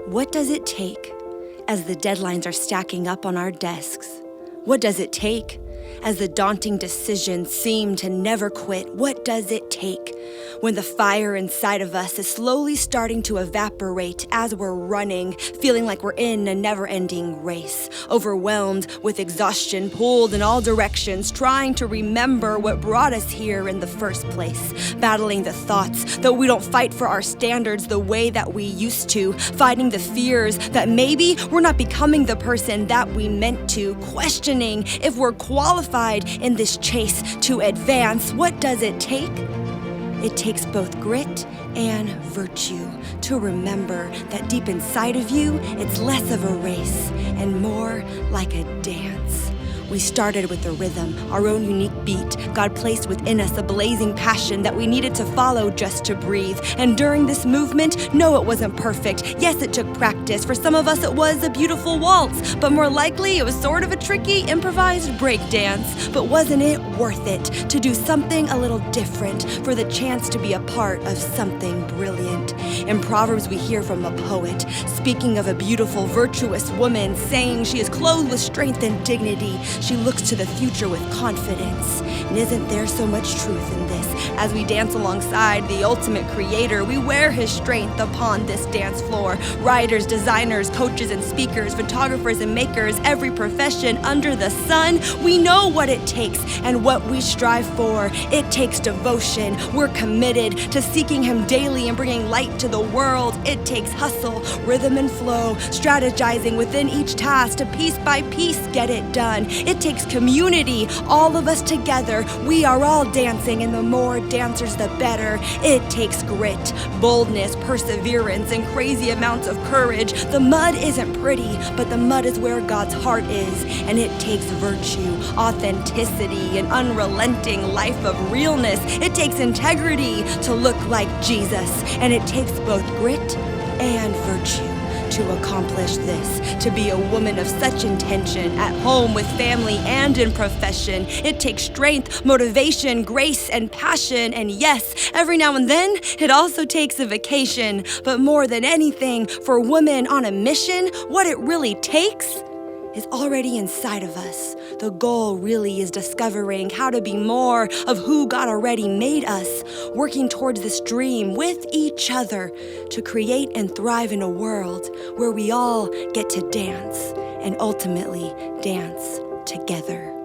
What does it take as the deadlines are stacking up on our desks? What does it take as the daunting decisions seem to never quit? What does it take when the fire inside of us is slowly starting to evaporate as we're running, feeling like we're in a never-ending race, overwhelmed with exhaustion, pulled in all directions, trying to remember what brought us here in the first place, battling the thoughts that we don't fight for our standards the way that we used to, fighting the fears that maybe we're not becoming the person that we meant to, questioning if we're qualified in this chase to advance. What does it take? It takes both grit and virtue to remember that deep inside of you, it's less of a race and more like a dance. We started with a rhythm, our own unique beat. God placed within us a blazing passion that we needed to follow just to breathe. And during this movement, no, it wasn't perfect. Yes, it took practice. For some of us, it was a beautiful waltz, but more likely, it was sort of a tricky, improvised break dance. But wasn't it worth it to do something a little different for the chance to be a part of something brilliant? In Proverbs, we hear from a poet speaking of a beautiful, virtuous woman, saying she is clothed with strength and dignity. She looks to the future with confidence. And isn't there so much truth in this? As we dance alongside the ultimate creator, we wear his strength upon this dance floor. Writers, designers, coaches, and speakers, photographers and makers, every profession under the sun, we know what it takes and what we strive for. It takes devotion. We're committed to seeking him daily and bringing light to the world. It takes hustle, rhythm, and flow, strategizing within each task to piece by piece get it done. It takes community, all of us together. We are all dancing, and the more dancers, the better. It takes grit, boldness, perseverance, and crazy amounts of courage. The mud isn't pretty, but the mud is where God's heart is. And it takes virtue, authenticity, an unrelenting life of realness. It takes integrity to look like Jesus. And it takes both grit and virtue to accomplish this, to be a woman of such intention, at home, with family, and in profession. It takes strength, motivation, grace, and passion, and yes, every now and then, it also takes a vacation. But more than anything, for women on a mission, what it really takes is already inside of us. The goal really is discovering how to be more of who God already made us, working towards this dream with each other to create and thrive in a world where we all get to dance and ultimately dance together.